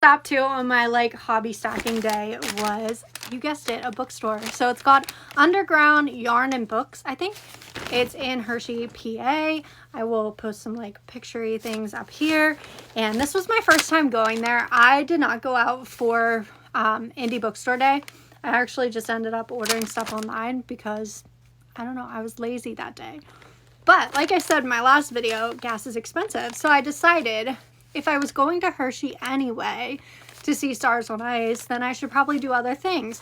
top 2 on my like hobby stocking day was, you guessed it, a bookstore. So it's called Underground Yarn and Books, I think. It's in Hershey, PA. I will post some like picture-y things up here. And this was my first time going there. I did not go out for indie bookstore day. I actually just ended up ordering stuff online because, I don't know, I was lazy that day. But like I said in my last video, gas is expensive. So I decided if I was going to Hershey anyway to see Stars on Ice, then I should probably do other things.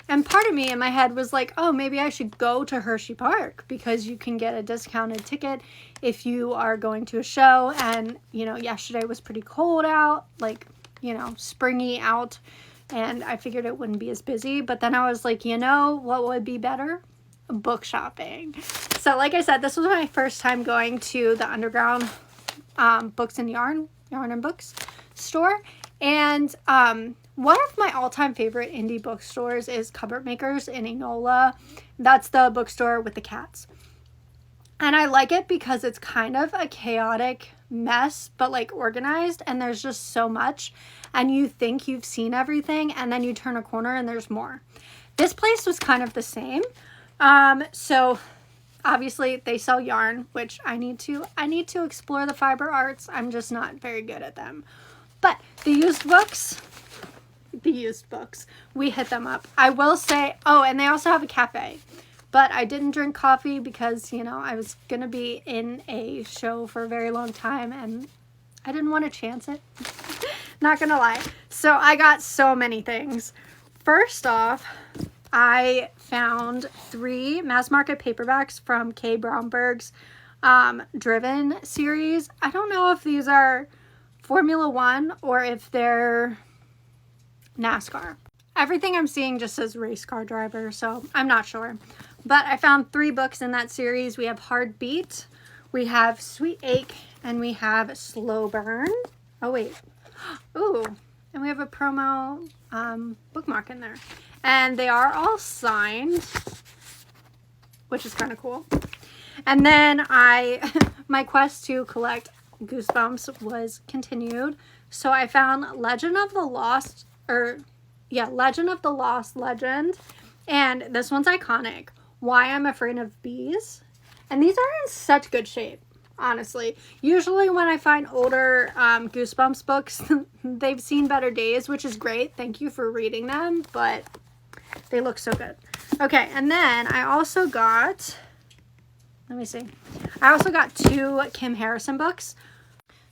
And part of me in my head was like, oh, maybe I should go to Hershey Park because you can get a discounted ticket if you are going to a show. And, you know, yesterday was pretty cold out, like, you know, springy out. And I figured it wouldn't be as busy. But then I was like, you know, what would be better? Book shopping. So like I said, this was my first time going to the Underground Books and Yarn and Books store. And one of my all-time favorite indie bookstores is Cupboard Makers in Enola. That's the bookstore with the cats. And I like it because it's kind of a chaotic mess, but like organized, and there's just so much. And you think you've seen everything, and then you turn a corner and there's more. This place was kind of the same. So obviously they sell yarn, which I need to explore the fiber arts. I'm just not very good at them. But the used books, we hit them up. I will say, oh, and they also have a cafe. But I didn't drink coffee because, you know, I was going to be in a show for a very long time and I didn't want to chance it. Not going to lie. So I got so many things. First off, I found 3 mass market paperbacks from Kay Brownberg's Driven series. I don't know if these are Formula One or if they're NASCAR. Everything I'm seeing just says race car driver, so I'm not sure. But I found 3 books in that series. We have Hard Beat, we have Sweet Ache, and we have Slow Burn. Oh, wait. Ooh, and we have a promo bookmark in there. And they are all signed, which is kind of cool. And then my quest to collect Goosebumps was continued. So I found Legend of the Lost Legend. And this one's iconic. Why I'm Afraid of Bees. And these are in such good shape, honestly. Usually when I find older Goosebumps books, they've seen better days, which is great. Thank you for reading them, but they look so good. Okay, and then I also got, let me see. I also got 2 Kim Harrison books.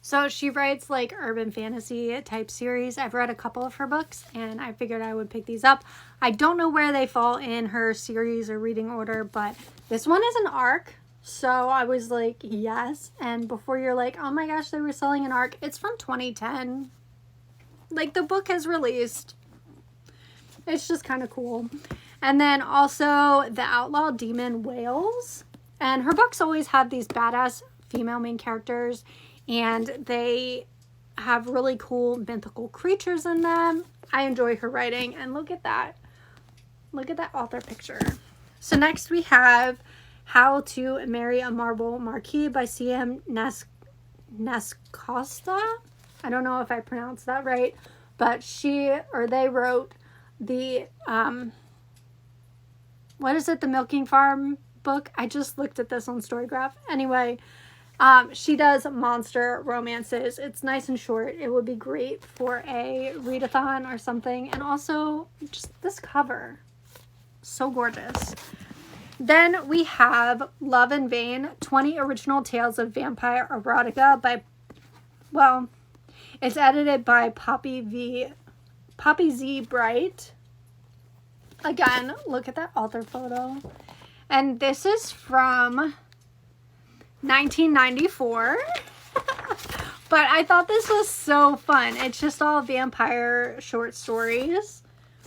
So she writes like urban fantasy type series. I've read a couple of her books and I figured I would pick these up. I don't know where they fall in her series or reading order, but this one is an ARC. So I was like, yes. And before you're like, oh my gosh, they were selling an ARC. It's from 2010. Like the book has released. It's just kind of cool. And then also The Outlaw Demon Whales. And her books always have these badass female main characters. And they have really cool mythical creatures in them. I enjoy her writing. And look at that. Look at that author picture. So next we have How to Marry a Marble Marquis by C.M. Nescosta. I don't know if I pronounced that right. But they wrote the, what is it? The Milking Farm book. I just looked at this on Storygraph. Anyway, she does monster romances. It's nice and short. It would be great for a readathon or something. And also, just this cover. So gorgeous. Then we have Love in Vain, 20 Original Tales of Vampire Erotica by, well, it's edited by Poppy Z. Bright. Again, look at that author photo. And this is from 1994. But I thought this was so fun. It's just all vampire short stories.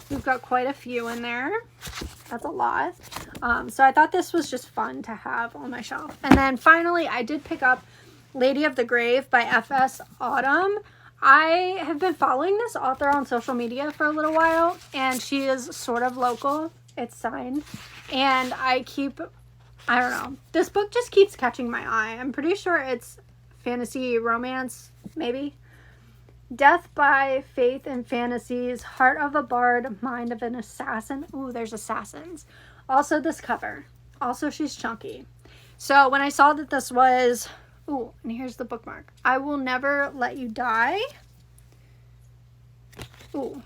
We've got quite a few in there. That's a lot. So I thought this was just fun to have on my shelf. And then finally, I did pick up Lady of the Grave by F.S. Autumn. I have been following this author on social media for a little while, and she is sort of local. It's signed. And I don't know. This book just keeps catching my eye. I'm pretty sure it's fantasy romance, maybe. Death by Faith and Fantasies, Heart of a Bard, Mind of an Assassin. Ooh, there's assassins. Also this cover. Also, she's chunky. So when I saw that this was, ooh, and here's the bookmark. I Will Never Let You Die. Ooh.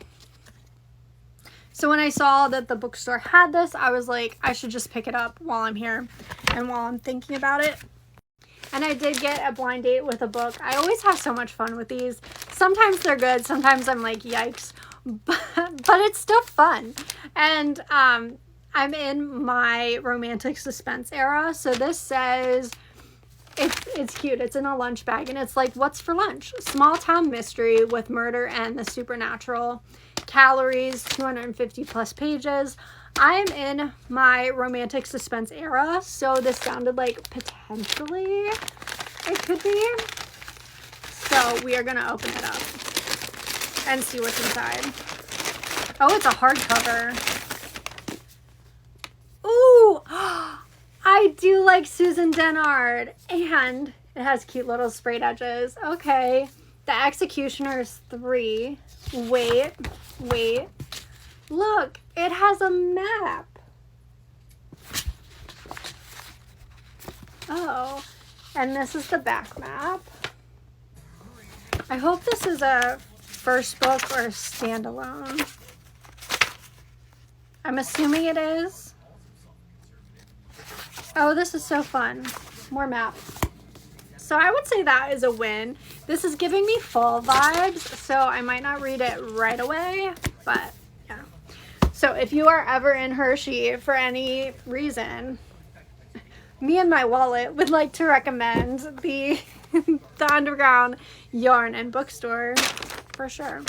So when I saw that the bookstore had this, I was like, I should just pick it up while I'm here and while I'm thinking about it. And I did get a blind date with a book. I always have so much fun with these. Sometimes they're good. Sometimes I'm like, yikes. But it's still fun. And I'm in my romantic suspense era. So this says, it's cute. It's in a lunch bag. And it's like, what's for lunch? Small town mystery with murder and the supernatural. Calories, 250 plus pages. I'm in my romantic suspense era, so this sounded like potentially it could be. So we are going to open it up and see what's inside. Oh, it's a hardcover. Ooh, I do like Susan Dennard, and it has cute little sprayed edges. Okay, The Executioner's 3. Wait. Look, it has a map. Oh, and this is the back map. I hope this is a first book or a standalone. I'm assuming it is. Oh, this is so fun. More maps. So I would say that is a win. This is giving me fall vibes, so I might not read it right away, but yeah. So if you are ever in Hershey for any reason, me and my wallet would like to recommend the Underground Yarn and Bookstore for sure.